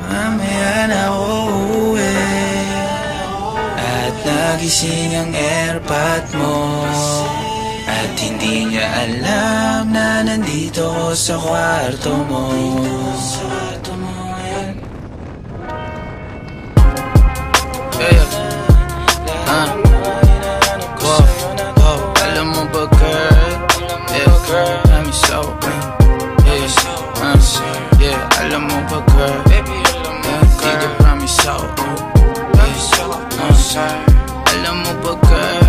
Mamaya na uuwi at nagising ang airpot mo, at hindi niya alam na nandito ko sa kwarto mo. Alam mo ba girl, I'm so alam mo ba girl, dito promise ako. Alam mo ba girl,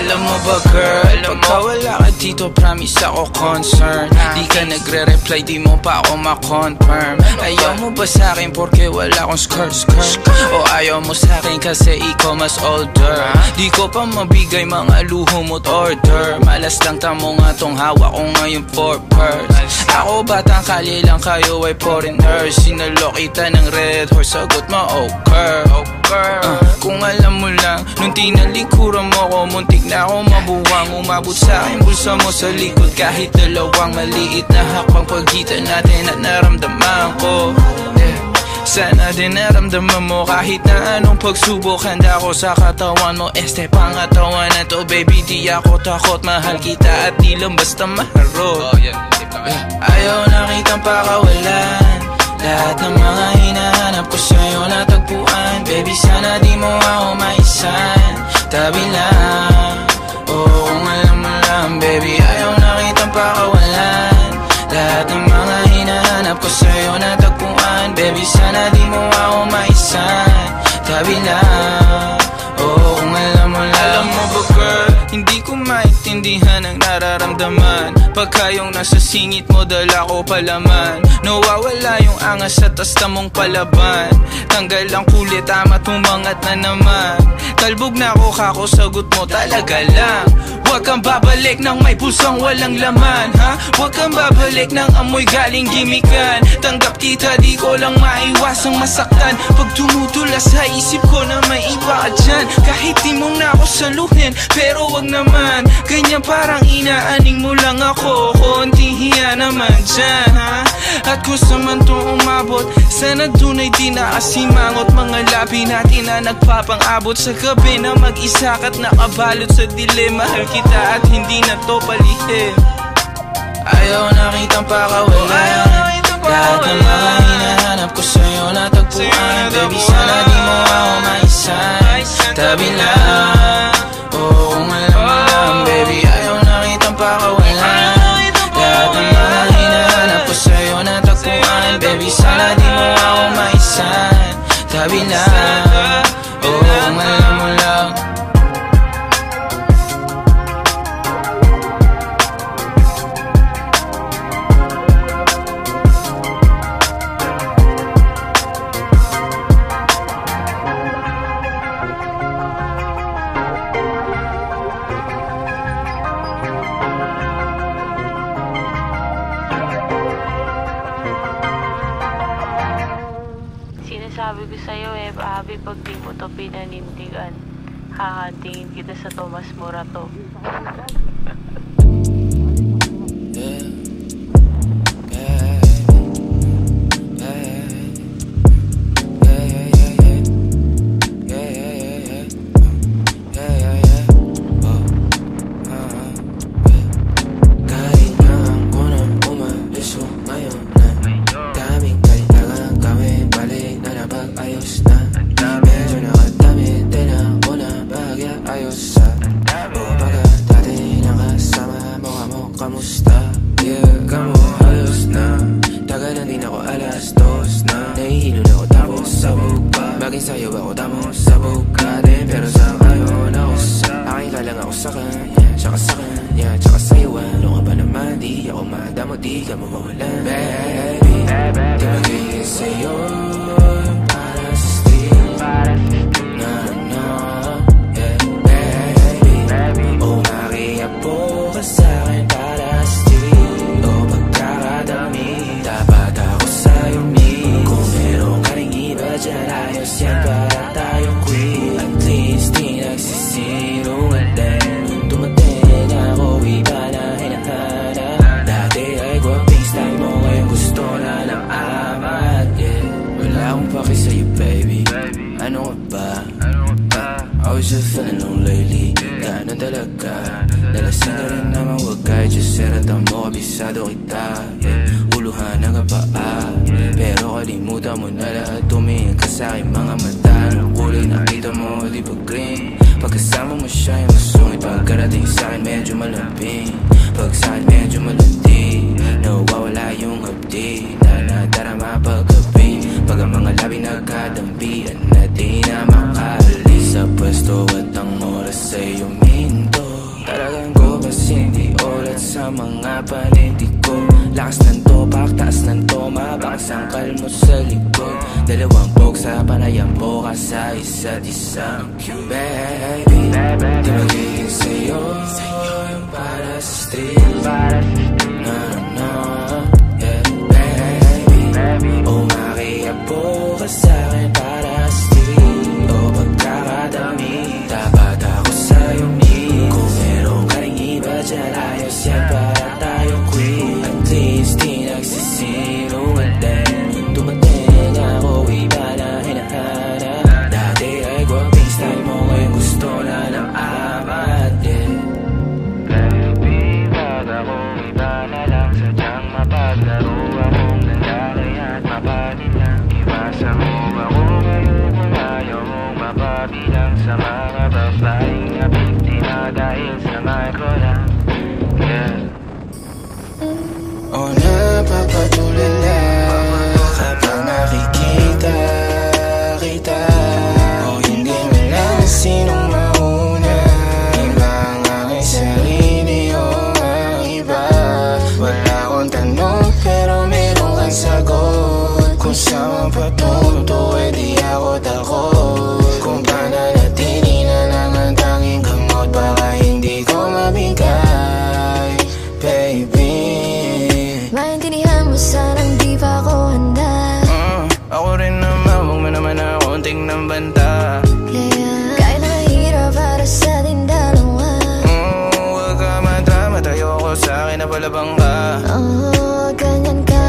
alam mo ba girl, pagka wala ka dito promise ako concern. Di ka nagre-reply, di mo pa ako ma-confirm. Ayaw mo ba sa'kin porque wala akong skirt? O ayaw mo sa'kin kasi ikaw mas older? Di ko pa mabigay mga luho mo't order. Malas lang tamo nga tong hawak ko ngayon for purse. Ako batang kali lang, kayo ay foreigners. Sinalo kita ng red horse, sagot mo okay. Kung alam mo lang, nung tinalikuran mo ko, muntik na ako mabuwang. Umabot sa akin bulsa mo sa likod, kahit dalawang maliit na hakbang pagitan natin at naramdaman ko. Sana din naramdaman mo kahit na anong pagsubok. Handa ko sa katawan mo, este pangatawan na to. Baby di ako takot, mahal kita at di lang basta maharot. Ayaw na kitang pakawalan, lahat ng mga hinahanap ko sa'yo natagpuan. Baby sana di mo ako maisan, tabi lang. Oo kung alam mo lang baby, ayaw na kitang pakawalan, lahat ng mga hinahanap ko sa'yo natagpuan. Baby sana di mo ako maisan, tabi lang. Oo kung alam mo lang. Alam mo ba girl, hindi ko maintindihan ang nararamdaman pagka yung nasa singit mo dala ko palaman. Nawawala yung angas sa tasta mong palaban. Tanggal ang kulit, amat umangat na naman. Talbog na ako kako, sagot mo talaga lang. Huwag kang babalik ng may pusang walang laman, ha? Huwag kang babalik ng amoy galing gimikan. Tanggap kita, di ko lang maiwasang masaktan. Pag tumutula sa isip ko na may iba ka dyan, kahit di mo na ako saluhin, pero wag naman ganyan, parang inaaning mo lang ako. Konting hiya naman dyan, ha? At kung saan to umabot, sana dunay di naasimangot. Mga labi natin na nagpapang-abot sa gabi na mag-isa ka't nakabalot sa dilim. Mahal kita at hindi na to palihim. Ayaw na kitang pakawalan, lahat ng mga hinahanap ko sa'yo natagpuan. Baby sana di mo ako maisan, tabi lang. Oo kung alam mo lang baby, ayaw na kitang pakawalan, lahat ng mga hinahanap ko sa'yo natagpuan. Baby sana di mo ako maisan, tabi lang. Oo kung alam mo lang. Sinasabi ko sa'yo Abby, pag di mo to pinanindigan, hahantingin kita sa Tomas Morato. At least di nagsisirungan din, dumating feeling low lately. Ganon talaga. Nalasing ka rin naman, wag kahit just seratan mo, kabisado kita. Uluhan na ka pa pero kalimutan mo na lahat. Tumingin ka sa'kin mga mata, anong kulay nakita mo, di ba green? Pagkasama mo siya yung masungit, pagkarating sa'kin medyo malambing. Pag sa'kin medyo malandi, nawawala yung hapdi na nadarama paggabi. Pag ang mga labi nagkadampian na di na makaalis sa pwesto at ang oras ay uminto. Talagang ko kasi hindi ulat sa mga panindi ko. Lakas ng topak, taas ng toma, baka sangkal mo sa likod. Dalawang pog sa panayang boka sa isa't isa. Baby, di magiging sa'yo yung para sa street. No, no, yeah, baby. O makiapo ka sa'kin para sa street. O pagkakadami, dapat ako sa'yong need. Kung meron ka rin iba dyan, ayos yan para tayo quit. At least di nagsisinungan din. Dumating ako, iba na hinahanap. Dati ay guwaping style mo, ngayon gusto na ng amat din. Baby, wag akong iba na lang. Sadyang mapaglaro akong lalaki at mapanin lang. Iwasa mo ako ngayon kung ayaw mong mapabilang sa mga babaeng na biktima dahil sa micro lang. Yeah. O napapatulala kapag nakikita kita. O hindi mo lang sinong mauna. Iba ang aking sarili o ang iba. Wala akong tanong pero meron kang sagot. Kung saan patunto eh di ako takot. Kung pananatili na lang ang tanging gamot, baka hindi ko mabigay, baby. Maintindihan mo sanang di pa ako handa. Ako rin naman, huwag mo naman ako tingnan banta. Kahit na mahirap para sa ating dalawa. Huwag ka madrama, tayo ko sa'kin na palabang ka. Ganyan ka.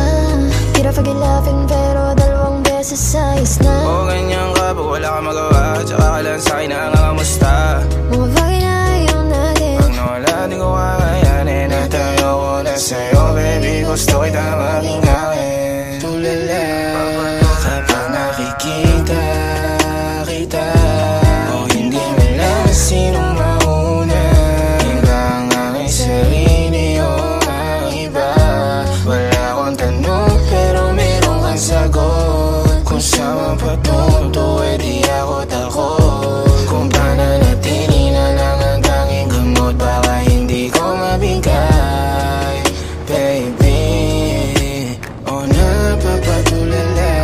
Hirap pag-ilapin pero dalawang beses ayos na. Ganyan ka, pag wala ka magawa, tsaka ka lang sa'kin na nangangamusta. Mga bagay na ayaw natin. Pag nawala, di ko kakayanin. At ayoko na sa'yo, baby, gusto kita maging akin. Tulala kapag nakikita kita. O hindi mo lang sinong mauna. Iba ang aking sarili o ang iba. Wala akong tanong pero meron kang sagot. Kung saan patunto eh di ako takot. Kung pananatili na lang ang tanging gamot, baka hindi ko mabigay, baby. O napapatulala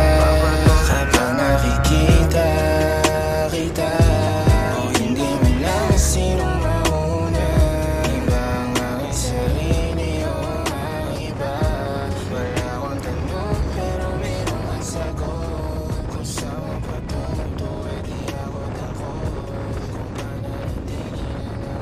kapag nakikita kita. O hindi mo lang sinong mauna. Iba ang aking sarili o ang iba. Wala akong tanong pero meron kang sagot. Kung saan patunto eh di ako takot. Kung pananatili na lang ang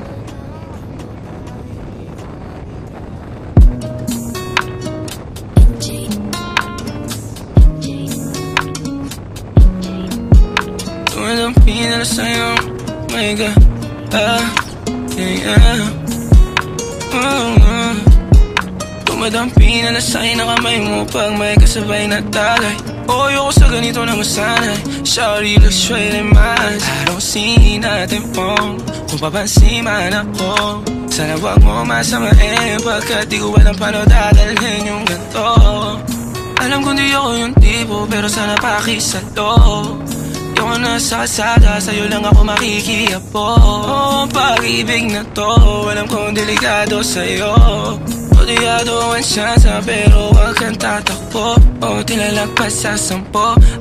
tanging Tumadampi na lang sa'yo, my God. Yeah. Tumadampi na lang sa'yo na kamay mo pag may kasabay na tagay. Ayoko sa ganito na masanay. Shawty looks straight in my eyes. I don't see nothing wrong kung papansin man ako. Sana wag mo masamain pagkat di ko alam paano dadalhin yung ganito. Alam kong di ako yung tipo pero sana pakisalo. Yung na sa kalsada, sa'yo lang ako makikiapo. Ang pag-ibig na to, alam kong delikado sa'yo. O diyado ang syansa pero wag kang tatakbo. O tilalagpas sa 10,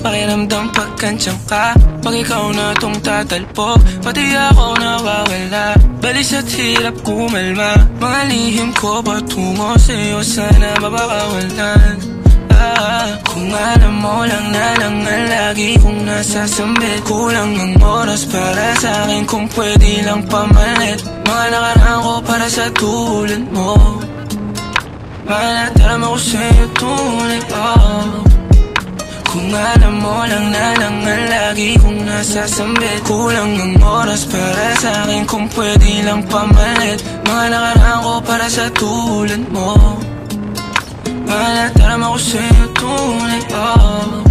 pakiramdam pagkansyang ka. Pag ikaw na tong tatalpo, pati ako nawawala. Balis at hirap kumalma, mga lihim ko patungo sa'yo, sana mabakawalan. Kung alam mo lang na lang ang lagi kong nasasambit. Kulang ang oras para sa'kin kung pwede lang pamalit. Mga nakaraan ko para sa tulad mo. Mga natarama ko sa'yo tunay, Kung alam mo lang na lang ang lagi kong nasasambit. Kulang ang oras para sa'kin kung pwede lang pamalit. Mga nakaraan ko para sa tulad mo. Malataram ako sa'yo tunay, oh.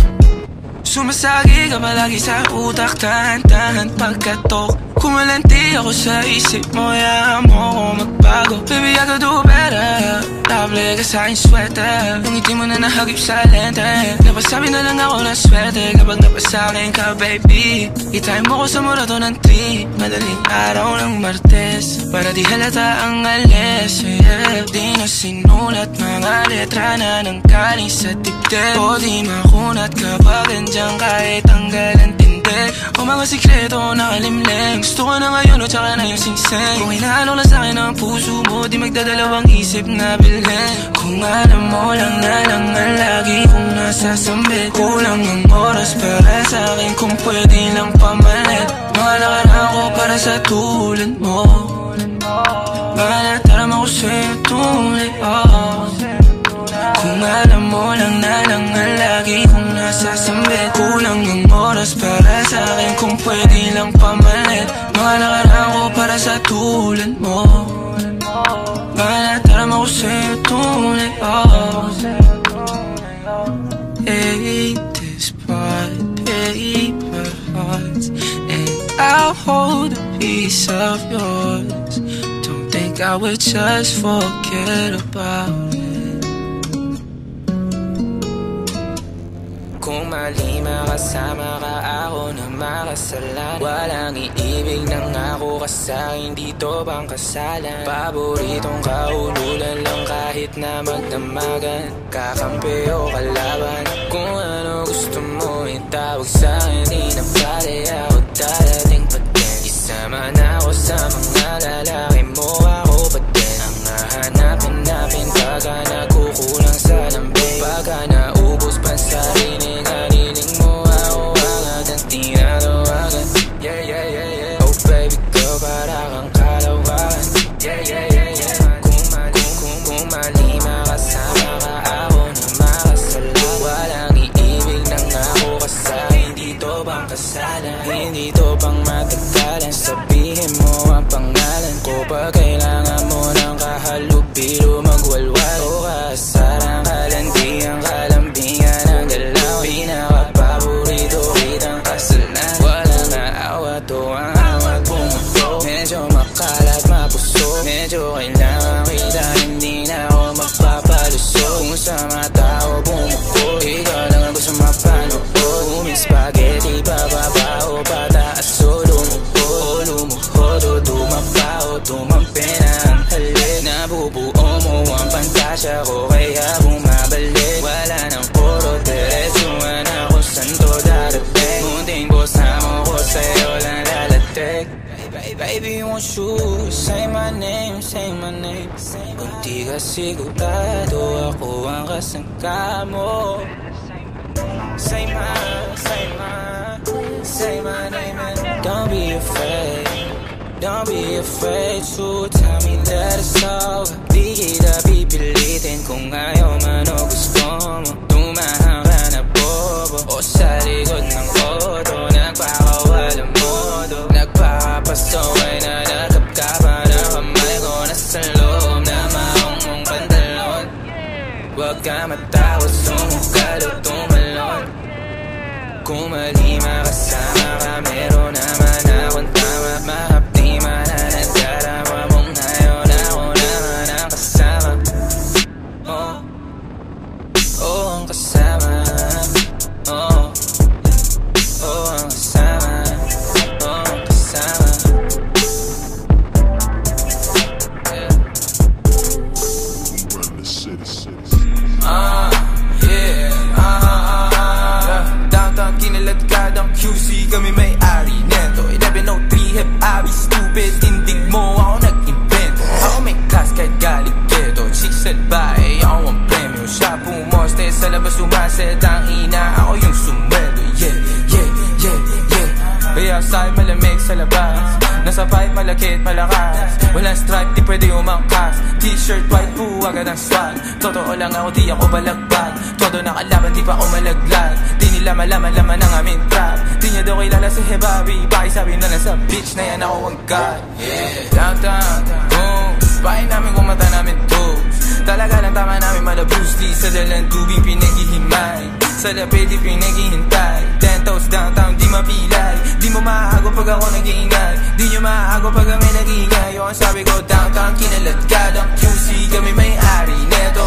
Sumasagi ka palagi sa utak, tahan-tahan pagkatok. Kumalanti ako sa isip mo, hayaan mo ako magbago. Baby, I could do better. Table ka sa'king sweater. Yung ngiti mo na nahagip sa lente. Napasabi na lang ako na swerte kapag napasakin ka, baby. Itime mo ko sa murato ng 3. Madaling araw ng Martes para di halata ang alis, yeah. Di na sinulat mga letra na nang kaling sa dibdib. O di makunat kapag andyan kahit tanggalan tindig. O mga sikreto nakalimlim. Gusto ko na ngayon o tsaka na yung singsing. Kung hinaalok lang sa'kin ang puso mo, di magdadalawang isip na bilhin. Kung alam mo lang na lang ang lagi kong nasasambit. Kulang ang oras para sa'kin kung pwede lang pamalit. Mga nakaraan ko para sa tulad mo. Malataram ako sa'yo tunay, oh. Kung alam mo lang na lang ang lagi kong nasasambit. Kulang ang oras para sa'kin kung pwede lang pamalit. Mga nakaraan ko para sa tulad mo. Malataram ako sa'yo tunay, oh. Hate this part, paper hearts, and I'll hold a piece of yours. Don't think I would just forget about it. Kung mali makasama ka, ako na makasalanan. Walang iibig ng ako ka sa'kin, dito bang kasalan? Paboritong kaululan lang kahit na magdamagan. Kakampi o kalaban, kung ano gusto mo itawag sa'kin. Di na pala ako darating pa din. Isama na ako sa mga lalaki mo, ako pa din. Ang hahanapin-napin pagka nagkukulang sa lambing. Pagka naubos pa sa rinig, haliling mo ako agad ang tinatawagan. Yeah, yeah, yeah, yeah. Oh baby girl, para kang kalawakan. Yeah, yeah, yeah, yeah. Kung mali makasama ka, ako na makasalan. Walang iibig ng ako ka sa'kin, dito bang kasalan? Hindi to pang matagalan, sabihin mo ang pangalan ko. Pag kailangan mo ng kahalubilo, magwalwal o kasarang kalandiang kalambingan ng galaw. Pinaka-paborito kitang kasalan. Walang aawat o ang awat bumuto. Medyo makalat mapuso, medyo kailangan kita, hindi na ako magpapaluso. Kung sa mga tao bumuko, ikaw lang ang gusto mapanood. Uming spaghetti, bababa o pataas o lumuho. O lumuhod o dumapa o tumampi na ang halik. Nabubuo mo ang pantasya ko, kaya bumabalik. Wala nang puro diretsuhan ako, saan to darating? Munting bosa mo ko, sa'yo lang lalatik. Baby, won't you say my name, say my name? Kung di ka sigurado, ako ang kasangka mo. Say my name and don't be afraid. Don't be afraid to tell me that it's over. Di kita pipilitin kung ayaw man o gusto mo. Tumahang ka na bobo o sa likod ng auto. Nagpakawalang modo, nagpapasaway na nagkapkapa na kamay ko nasa loob na maong mong pantalon. Huwag ka matawad, sumukal o tumalon. Kung mali makasama ka, meron naman akong tama. Mahapdi man na nadarama mong ngayon, ako naman ang kasama. Oh, oh ang kasama. Oh, oh ang kasama. Oh ang kasama. Yeah. Kiniladkadang QC, kami may-ari neto. 1103 hip, abi stupid. Tindig mo, ako nag-invento. Ako may class kahit galing ghetto. Chicks at bae, ako ang premyo. Siya pumoste sa labas, sumaset ang ina, ako yung sumwelo. Yeah, yeah, yeah, yeah. Kaya outside malamig sa labas, nasa pipe malakit malakas. Walang stripe, di pwede umangkas. T-shirt, white po, agad ang swag. Totoo lang ako, di ako balagbag. Todo nakalaban, di pa ako malaglag. Di nila malaman-laman ang aming trap. Di niya daw kilala si Hebabi. Pakisabi na lang sa bitch na yan ako ang God. Downtown, boom. Bahay namin kung mata namin toes. Talaga lang tama namin malabus. Di sa dalang tubig pinaghihimay. Sa lapid di pinaghihintay. 10 toes downtown, di mapilay. Di mo maago pag ako nag-iingay. Di nyo maago pag kami nag-iingay. Yung sabi ko downtown, kinalat ka ng QC. Kami may-ari neto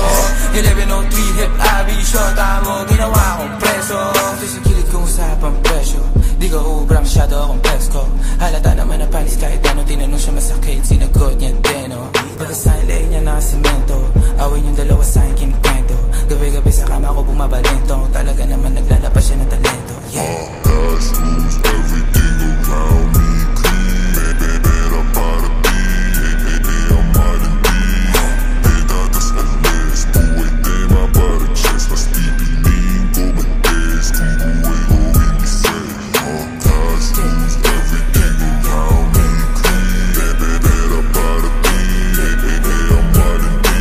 1103 hip abi. Shota mo, ginawa kong preso. Ito sa kilid kong usapang presyo. Di ko ubra, masyado akong presko. Halata naman na panis kahit ano. Tinanong siya masakit, sinagot niya din oh. Pagkasahin lay niya na semento. Awin yung dalawa sa akin kinikwento. Gabi-gabi sa kama ko bumabalento. Talaga naman naglalabas siya ng talento. Yeah. Moves everything around me clean. Pera para ti, ang malandi. Pedadas ang les, buhay tema para chess. Mas pipiling ko mantes kung buhay ko inisay. Moves everything around me clean. Pera para ti, ang malandi.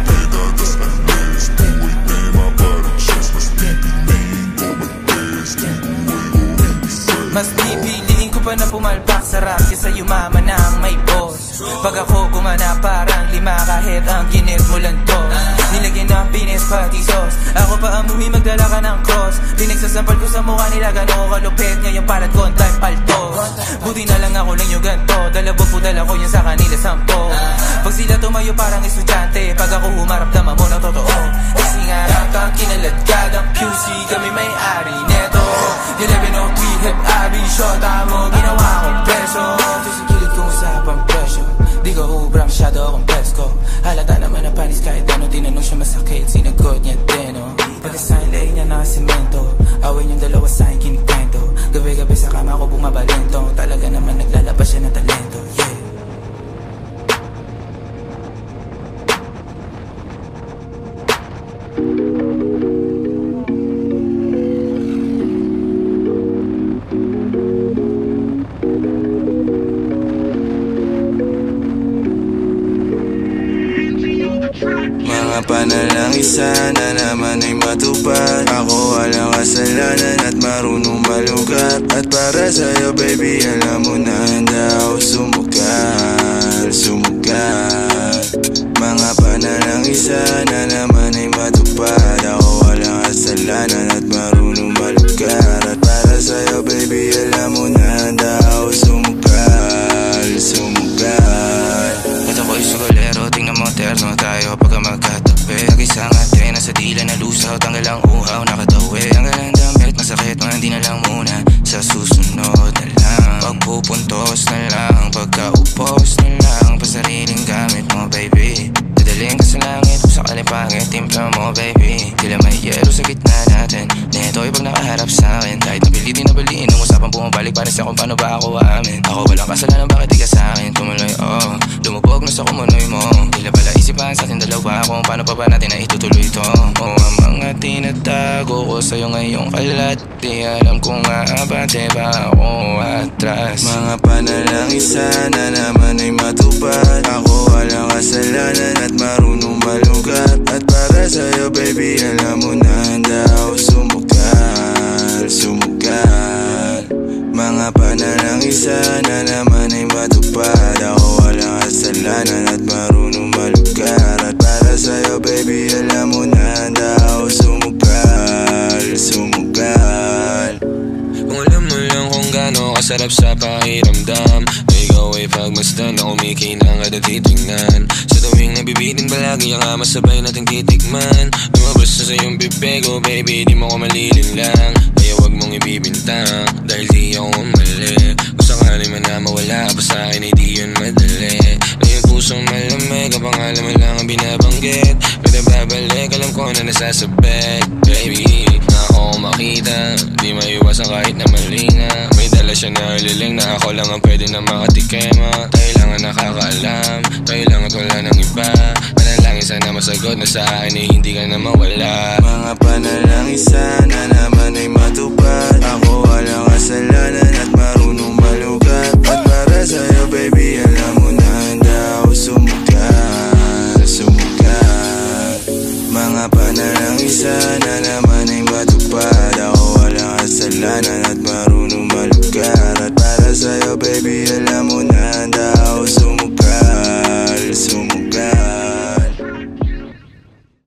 Pedadas ang les, buhay tema para chess. Mas pipiling ko mantes kung buhay ko inisay. Mas pipiliin ko pa na pumalpak sa rap kaysa yumaman na ang may boss. Pag ako gumana parang lima kahit ang ginit mo lang to. Nilagyan ng pinis pati sauce. Ako pa amuhi magdala ka ng cross. Pinagsasampal ko sa mukha nila gano'n ko kalupit. Ngayon palat ko ang time paltos. Buti na lang ako lang yung ganto. Dalawa po dala ko yun sa kanila 10. Pag sila tumayo parang estudyante. Pag ako humarap dama mo na totoo. Kasi nga downtown kinalat ka ng QC. Kami may-ari neto 1103 hip abi. Shota mo, ginawa kong preso. Ito sa kilid kong usapang presyo. Di ko ubra, masyado akong presko. Halata naman na panis kahit ano. Tinanong siya masakit, sinagot niya din oh. Pagkasahin lay niya na semento. Awin yung dalawa sa akin kinikwento. Gabi-gabi sa kama ko bumabalento. Talaga naman naglalabas siya ng talento. Yeah. Mga panalangin sana naman ay matupad. Ako walang kasalanan at marunong malugat. At para sa'yo baby alam mo na handa ako sumugal, sumugal. Mga panalangin sana naman ay matupad. Ako walang kasalanan at marunong malugat. At para sa'yo baby alam mo na handa ako sumugal, sumugal. At ako'y sugolero, tingnan mo terno tayo pagka magkatabi. Nag-isang ate, nasa dila na lusaw, tanggal ang uhaw, nakatawi. Ang galang damit, masakit, hindi na lang muna. Sa susunod na lang, pagpupuntos na lang, pagkaupos na lang, pasariling gamit mo baby. Dadaling ka sa langit, kung sakaling pangit, timpla mo baby. Tila may yero sa gitna natin, neto'y pag nakaharap sa'kin. Kahit napilitin na baliin, ang usapang bumabalik, pares kung paano ba ako amin. Ako walang kasalanan, bakit di ka sa'kin tumuloy oh. Lumubog na sa kumunoy mo. Tila pala isipan sa ating dalawa kung paano pa ba natin na itutuloy ito. O ang mga tinatago ko sa'yo ngayong kalat. Di alam kung aabante ba ako atras. Mga panalangin sana naman ay matupad. Ako walang kasalanan at marunong malugat. At para sa'yo baby alam mo na handa ako sumugal, sumugal. Mga panalangin sana naman ay matupad. Ako walang kasalanan at marunong malugar. At para sa'yo baby alam mo na handa ako sumugal, sumugal. Kung alam mo lang kung gaano kasarap sa pakiramdam na ikaw ay pagmasdan na kumikinang at titignan. Sa tuwing nabibitin palagi ang masabay nating titikman. Lumabas na sa iyong bibig oh baby di mo ko malilinlang. Kaya wag mong ibibintang dahil di ako mali. Kung sakali man na mawala pa sa akin ay di yun madali. Na yung pusong malamig kapag alam mo lang ang binabanggit. Pwede babalik alam ko na nasasabit baby. Na ako makita di maiwasan kahit na mali nga. May dala siya na liling na ako lang ang pwede na makatikema. Tayo lang ang nakakaalam, tayo lang at wala ng iba. Panalangin sana masagot na sa akin ay hindi ka na mawala. Mga panalangin sana naman ay matupad. Ako walang kasalanan at marunong malugat. At para sa'yo baby alam mo na handa Mga pa na lang isa na naman